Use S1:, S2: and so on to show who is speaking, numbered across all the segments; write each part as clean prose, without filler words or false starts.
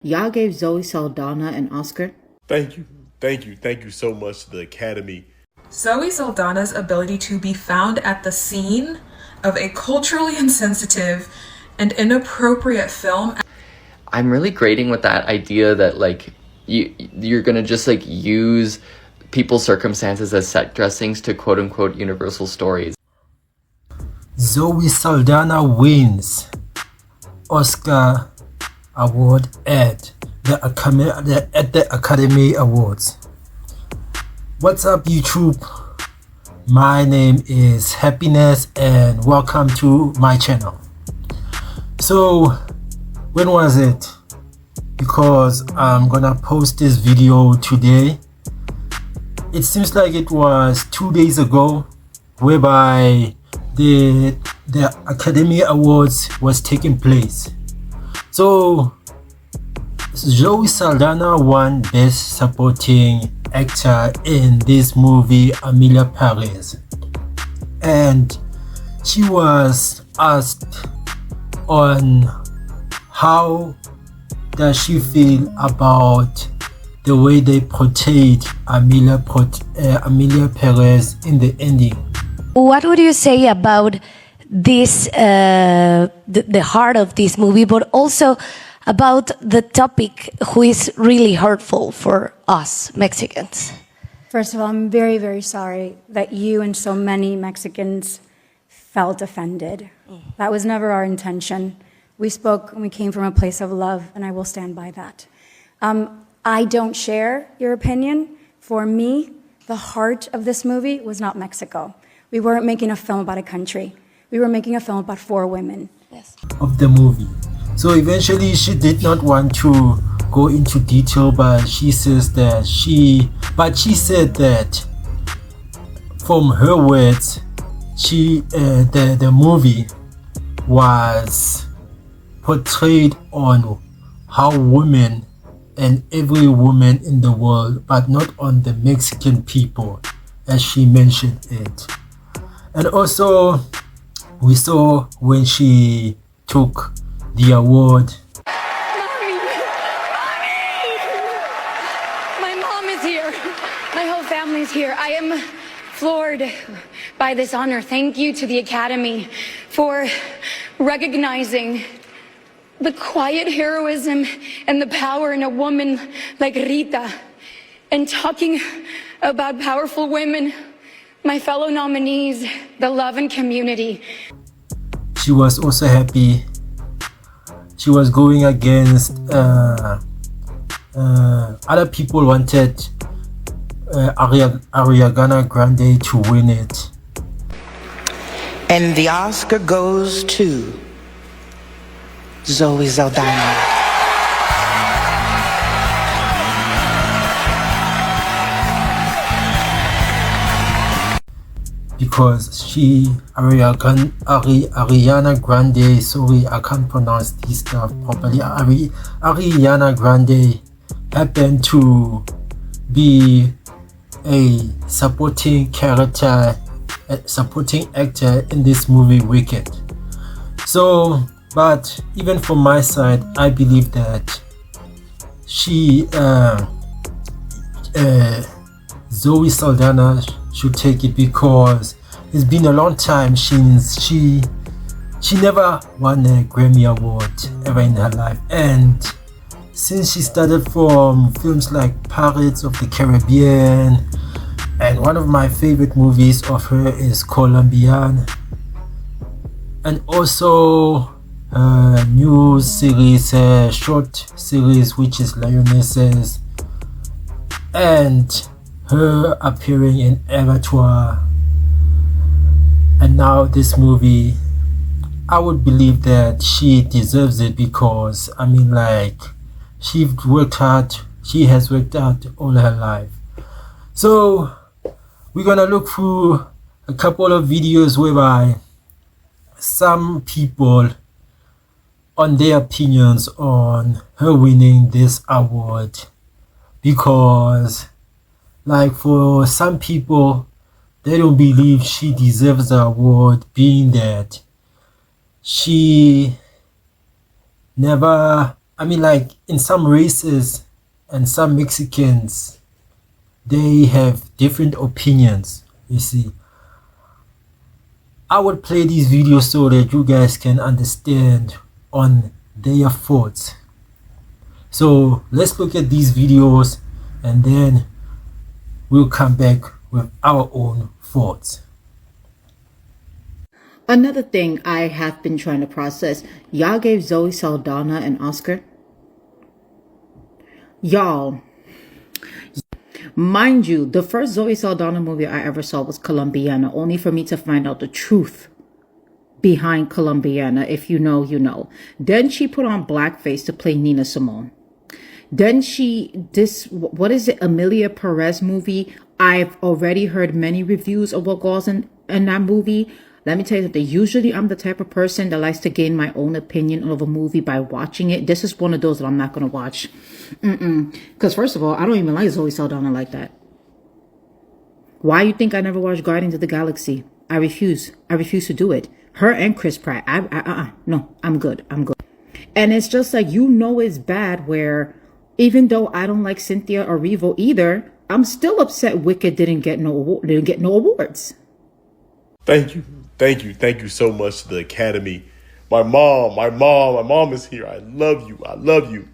S1: Y'all gave Zoe Saldana an Oscar?
S2: Thank you so much to the Academy.
S3: Zoe Saldana's ability to be found at the scene of a culturally insensitive and inappropriate film.
S4: I'm really grating with that idea that like you're gonna just like use people's circumstances as set dressings to quote unquote universal stories.
S5: Zoe Saldana wins Oscar Award at the Academy Awards. What's up, YouTube? My name is Happiness and welcome to my channel. So when was it? Because I'm gonna post this video today. It seems like it was 2 days ago, whereby the Academy Awards was taking place. So Zoe Saldana won Best Supporting Actor in this movie, Emilia Pérez, and she was asked on how does she feel about the way they portrayed Emilia Pérez in the ending.
S6: What would you say about this, the heart of this movie, but also about the topic, who is really hurtful for us Mexicans?
S7: First of all, I'm very, very sorry that you and so many Mexicans felt offended. That was never our intention. We spoke and we came from a place of love, and I will stand by that. I don't share your opinion. For me, the heart of this movie was not Mexico. We weren't making a film about a country. We were making a film about 4 women.
S6: Yes.
S5: Of the movie. So eventually she did not want to go into detail, but she said that from her words, the movie was portrayed on how women and every woman in the world, but not on the Mexican people, as she mentioned it. And also we saw when she took the award.
S8: Mommy! My mom is here. My whole family's here. I am floored by this honor. Thank you to the Academy for recognizing the quiet heroism and the power in a woman like Rita, and talking about powerful women, my fellow nominees, the love and community.
S5: She was also happy. She was going against other people wanted Ariana Grande to win it.
S9: And the Oscar goes to Zoe Saldaña.
S5: Because Ariana Grande, sorry, I can't pronounce this stuff properly. Ariana Grande happened to be a supporting character, supporting actor in this movie Wicked. So, but even from my side, I believe that Zoe Saldana should take it, because it's been a long time since she never won a Grammy Award ever in her life. And since she started from films like Pirates of the Caribbean, and one of my favorite movies of her is Colombian, and also a new series, a short series, which is Lionesses, and her appearing in Abattoir, and now this movie, I would believe that she deserves it, because I mean, like, she has worked hard all her life. So we're gonna look through a couple of videos whereby some people on their opinions on her winning this award, because like for some people, they don't believe she deserves the award, being that she never I mean, like in some races and some Mexicans, they have different opinions, you see. I would play these videos so that you guys can understand on their thoughts. So let's look at these videos and then we'll come back with our own thoughts.
S1: Another thing I have been trying to process, y'all gave Zoe Saldana an Oscar. Y'all, mind you, the first Zoe Saldana movie I ever saw was Colombiana, only for me to find out the truth behind Colombiana. If you know, you know. Then she put on blackface to play Nina Simone. Then what is it, Emilia Pérez movie? I've already heard many reviews of what goes in that movie. Let me tell you something. Usually I'm the type of person that likes to gain my own opinion of a movie by watching it. This is one of those that I'm not going to watch. Because first of all, I don't even like Zoe Saldana like that. Why you think I never watched Guardians of the Galaxy? I refuse. I refuse to do it. Her and Chris Pratt. No, I'm good. I'm good. And it's just like, you know, it's bad where even though I don't like Cynthia Erivo either, I'm still upset Wicked didn't get no awards.
S2: Thank you. Thank you so much to the Academy. My mom is here. I love you. I love you.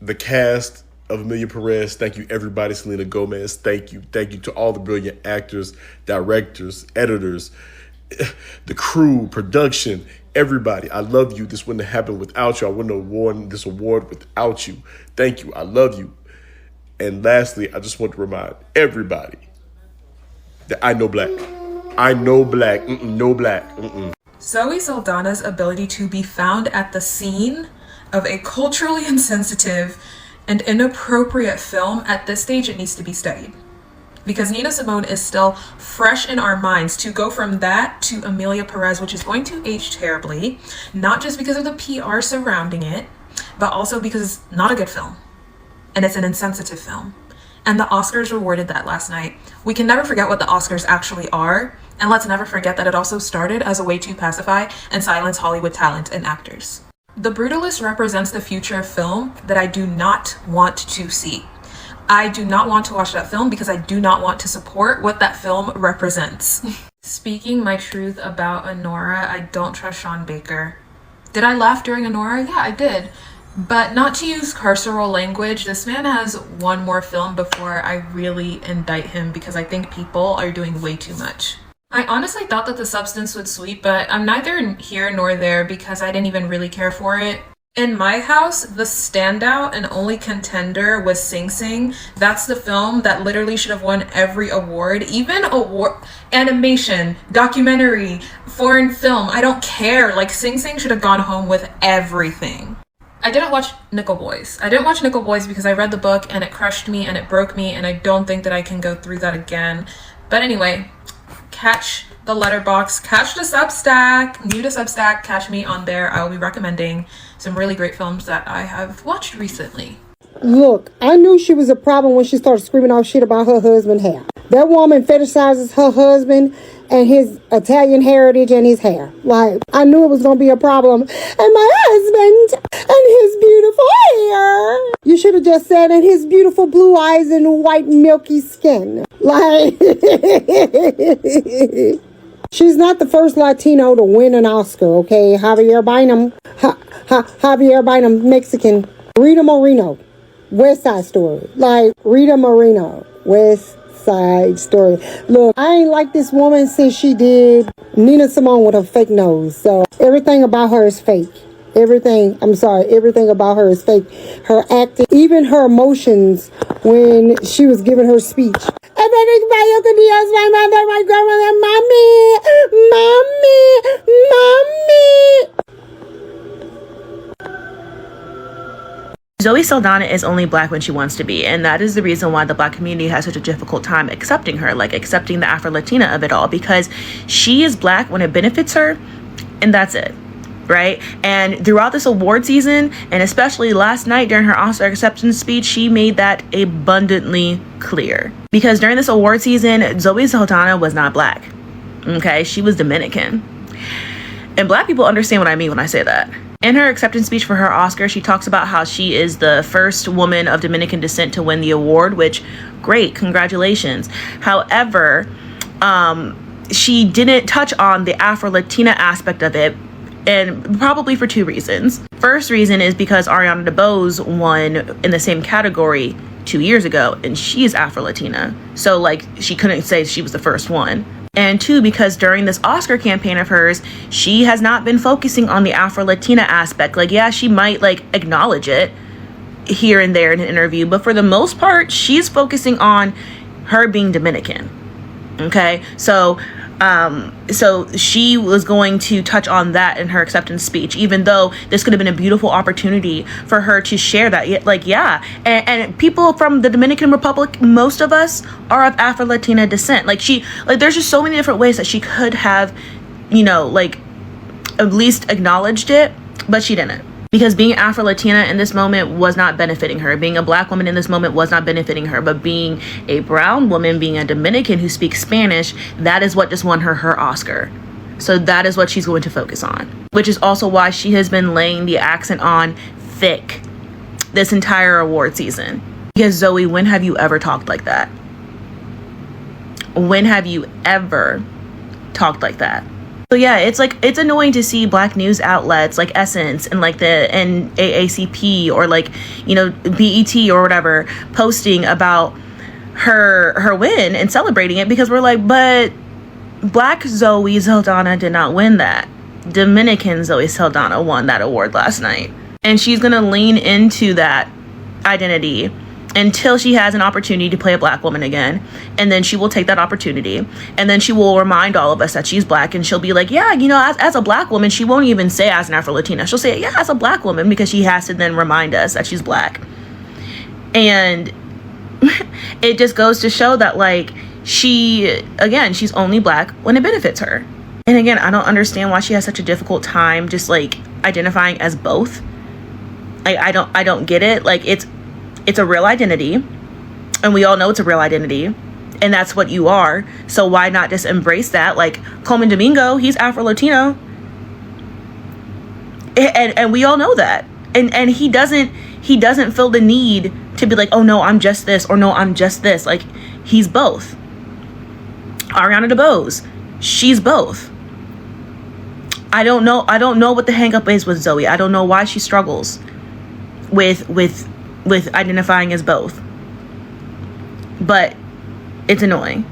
S2: The cast of Emilia Pérez. Thank you, everybody. Selena Gomez. Thank you. Thank you to all the brilliant actors, directors, editors, the crew, production, everybody. I love you. This wouldn't have happened without you. I wouldn't have won this award without you. Thank you. I love you. And lastly, I just want to remind everybody that I know black. I know black. No black.
S3: Zoe Saldana's ability to be found at the scene of a culturally insensitive and inappropriate film, at this stage, it needs to be studied. Because Nina Simone is still fresh in our minds. To go from that to Emilia Pérez, which is going to age terribly, not just because of the PR surrounding it, but also because it's not a good film. And it's an insensitive film. And the Oscars rewarded that last night. We can never forget what the Oscars actually are. And let's never forget that it also started as a way to pacify and silence Hollywood talent and actors. The Brutalist represents the future of film that I do not want to see. I do not want to watch that film because I do not want to support what that film represents. Speaking my truth about Anora, I don't trust Sean Baker. Did I laugh during Anora? Yeah, I did. But not to use carceral language, this man has one more film before I really indict him because I think people are doing way too much. I honestly thought that the substance would sweep, but I'm neither here nor there because I didn't even really care for it. In my house, the standout and only contender was Sing Sing. That's the film that literally should have won every award, even award, animation, documentary, foreign film. I don't care. Like, Sing Sing should have gone home with everything. I didn't watch Nickel Boys. I didn't watch Nickel Boys because I read the book and it crushed me and it broke me, and I don't think that I can go through that again. But anyway, catch the letterbox, catch the Substack, new to Substack, catch me on there. I will be recommending some really great films that I have watched recently.
S10: Look, I knew she was a problem when she started screaming off shit about her husband's hair. That woman fetishizes her husband and his Italian heritage and his hair. Like, I knew it was going to be a problem. And my husband and his beautiful hair. You should have just said, and his beautiful blue eyes and white milky skin. Like, she's not the first Latino to win an Oscar, okay? Javier Bynum, Mexican. Rita Moreno, West Side Story. Like, Rita Moreno, West Side Story. Look, I ain't like this woman since she did Nina Simone with her fake nose. So everything about her is fake. Everything about her is fake. Her acting, even her emotions when she was giving her speech. My mother, my grandmother, mommy.
S11: Zoe Saldana is only black when she wants to be, and that is the reason why the black community has such a difficult time accepting her, like accepting the Afro-Latina of it all, because she is black when it benefits her, and that's it, right? And throughout this award season, and especially last night during her Oscar acceptance speech, she made that abundantly clear. Because during this award season, Zoe Saldana was not black, okay? She was Dominican. And black people understand what I mean when I say that. In her acceptance speech for her Oscar, she talks about how she is the first woman of Dominican descent to win the award, which, great, congratulations. However, she didn't touch on the Afro-Latina aspect of it, and probably for two reasons. First reason is because Ariana DeBose won in the same category 2 years ago, and she's Afro-Latina. So, like, she couldn't say she was the first one. And two, because during this Oscar campaign of hers, she has not been focusing on the Afro-Latina aspect. Like, yeah, she might, like, acknowledge it here and there in an interview, but for the most part, she's focusing on her being Dominican. Okay? So she was going to touch on that in her acceptance speech, even though this could have been a beautiful opportunity for her to share that. Like, yeah, and people from the Dominican Republic, most of us are of Afro-Latina descent. Like, there's just so many different ways that she could have, you know, like, at least acknowledged it, but she didn't. Because being Afro-Latina in this moment was not benefiting her. Being a black woman in this moment was not benefiting her. But being a brown woman, being a Dominican who speaks Spanish, that is what just won her Oscar. So that is what she's going to focus on. Which is also why she has been laying the accent on thick this entire award season. Because Zoe, when have you ever talked like that? When have you ever talked like that? So yeah, it's annoying to see black news outlets like Essence and like the NAACP or like, you know, BET or whatever posting about her win and celebrating it, because we're like, but black Zoe Saldana did not win that. Dominican Zoe Saldana won that award last night. And she's gonna lean into that identity until she has an opportunity to play a black woman again. And then she will take that opportunity. And then she will remind all of us that she's black. And she'll be like, yeah, you know, as a black woman, she won't even say as an Afro-Latina. She'll say, yeah, as a black woman, because she has to then remind us that she's black. And it just goes to show that, like, she's only black when it benefits her. And again, I don't understand why she has such a difficult time just, like, identifying as both. I don't get it. Like, it's a real identity, and we all know it's a real identity, and that's what you are. So why not just embrace that? Like Coleman Domingo, he's Afro-Latino, and we all know that, and he doesn't feel the need to be like, oh no, I'm just this, or no, I'm just this. Like, he's both. Ariana DeBose, she's both. I don't know what the hang up is with Zoe. I don't know why she struggles with identifying as both, but it's annoying.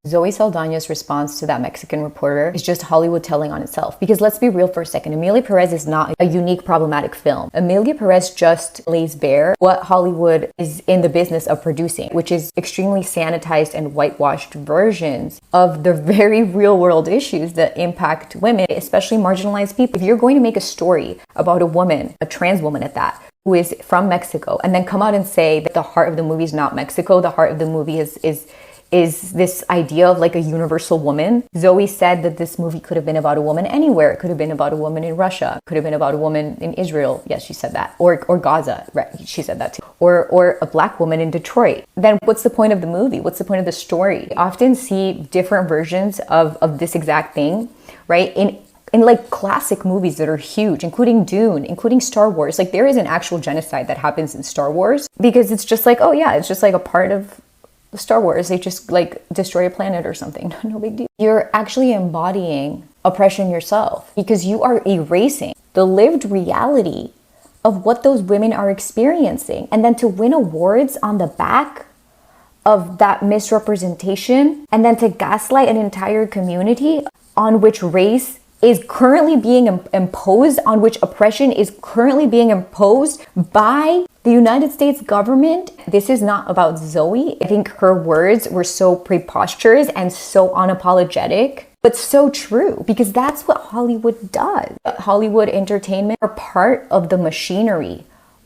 S12: Zoe Saldaña's response to that Mexican reporter is just Hollywood telling on itself. Because let's be real for a second, Emilia Pérez is not a unique problematic film. Emilia Pérez just lays bare what Hollywood is in the business of producing, which is extremely sanitized and whitewashed versions of the very real world issues that impact women, especially marginalized people. If you're going to make a story about a woman, a trans woman at that, who is from Mexico, and then come out and say that the heart of the movie is not Mexico, the heart of the movie is this idea of like a universal woman. Zoe said that this movie could have been about a woman anywhere. It could have been about a woman in Russia. It could have been about a woman in Israel. Yes, she said that. Or Gaza. Right, she said that too. Or a black woman in Detroit. Then what's the point of the movie? What's the point of the story? We often see different versions of this exact thing, right? In like classic movies that are huge, including Dune, including Star Wars. Like, there is an actual genocide that happens in Star Wars, because it's just like, oh yeah, it's just like a part of Star Wars. They just like destroy a planet or something. No big deal. You're actually embodying oppression yourself, because you are erasing the lived reality of what those women are experiencing. And then to win awards on the back of that misrepresentation, and then to gaslight an entire community on which race is currently being imposed, on which oppression is currently being imposed by the United States government. This is not about Zoe. I think her words were so preposterous and so unapologetic, but so true, because that's what Hollywood does. Hollywood entertainment are part of the machinery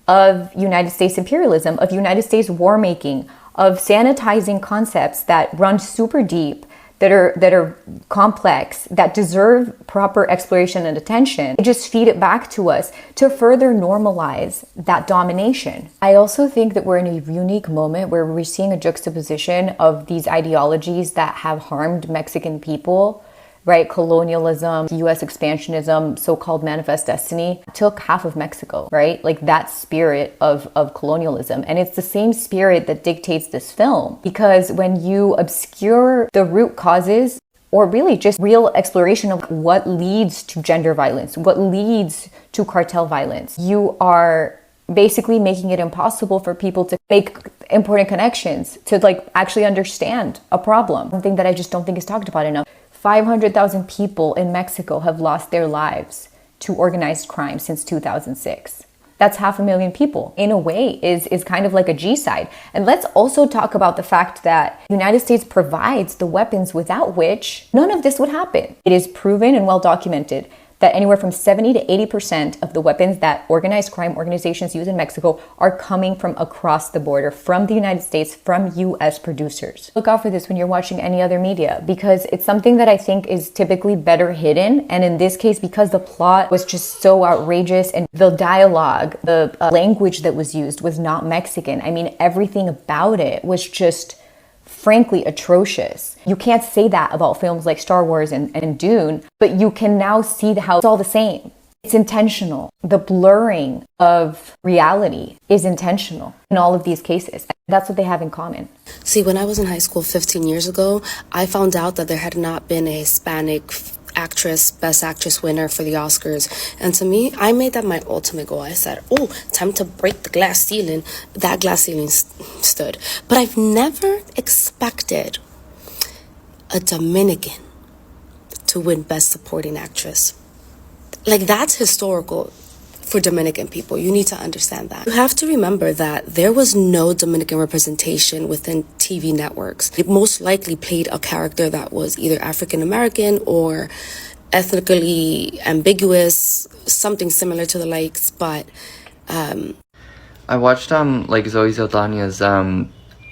S12: of United States imperialism, of United States war making, of sanitizing concepts that run super deep, that are complex, that deserve proper exploration and attention. Just feed it back to us to further normalize that domination. I also think that we're in a unique moment where we're seeing a juxtaposition of these ideologies that have harmed Mexican people right? Colonialism, US expansionism, so-called manifest destiny took half of Mexico, right? Like that spirit of colonialism. And it's the same spirit that dictates this film, because when you obscure the root causes, or really just real exploration of what leads to gender violence, what leads to cartel violence, you are basically making it impossible for people to make important connections, to like actually understand a problem. Something that I just don't think is talked about enough. 500,000 people in Mexico have lost their lives to organized crime since 2006. That's 500,000 people. In a way, is kind of like a G-side. And let's also talk about the fact that the United States provides the weapons without which none of this would happen. It is proven and well documented that anywhere from 70 to 80% of the weapons that organized crime organizations use in Mexico are coming from across the border, from the United States, from US producers. Look out for this when you're watching any other media, because it's something that I think is typically better hidden. And in this case, because the plot was just so outrageous and the dialogue, the language that was used was not Mexican. I mean, everything about it was just frankly atrocious. You can't say that about films like Star Wars and Dune, but you can now see how it's all the same. It's intentional. The blurring of reality is intentional in all of these cases. That's what they have in common.
S13: See, when I was in high school 15 years ago, I found out that there had not been a Hispanic Best Actress winner for the Oscars. And to me, I made that my ultimate goal. I said, oh, time to break the glass ceiling. That glass ceiling stood. But I've never expected a Dominican to win Best Supporting Actress. Like, that's historical for Dominican people. You need to understand that. You have to remember that there was no Dominican representation within TV networks. It most likely played a character that was either African American or ethnically ambiguous, something similar to the likes, but
S4: I watched like Zoe Saldaña's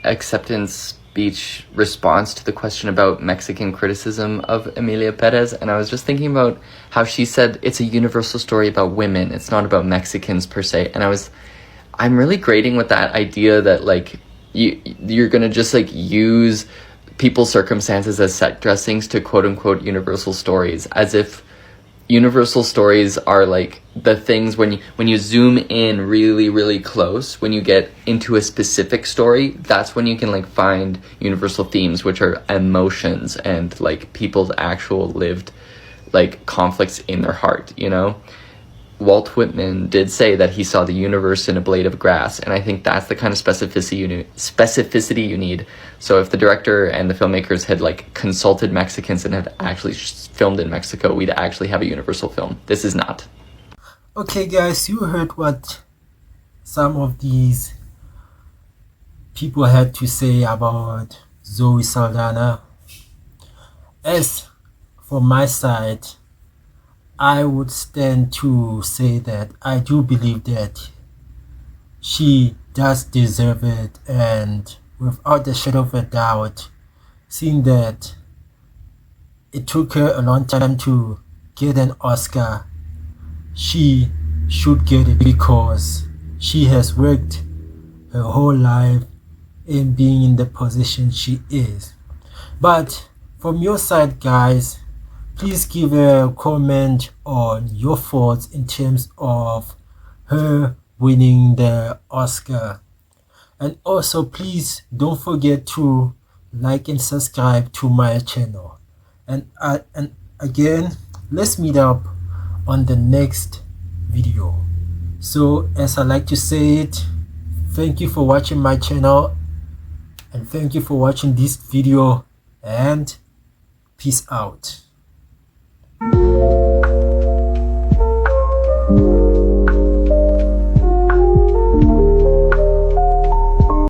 S4: acceptance speech response to the question about Mexican criticism of Emilia Pérez, and I was just thinking about how she said it's a universal story about women, it's not about Mexicans per se. And I'm really grating with that idea that like you're gonna just like use people's circumstances as set dressings to quote unquote universal stories, as if universal stories are like the things when you zoom in really, really close, when you get into a specific story, that's when you can like find universal themes, which are emotions and like people's actual lived like conflicts in their heart, you know? Walt Whitman did say that he saw the universe in a blade of grass, and I think that's the kind of specificity you need. So if the director and the filmmakers had like consulted Mexicans and had actually filmed in Mexico, we'd actually have a universal film. This is not.
S5: Okay guys, you heard what some of these people had to say about Zoe Saldana. As for my side, I would stand to say that I do believe that she does deserve it, and without a shadow of a doubt, seeing that it took her a long time to get an Oscar, she should get it because she has worked her whole life in being in the position she is. But from your side, guys, please give a comment on your thoughts in terms of her winning the Oscar. And also, please don't forget to like and subscribe to my channel. And again, let's meet up on the next video. So, as I like to say it, thank you for watching my channel, and thank you for watching this video, and peace out.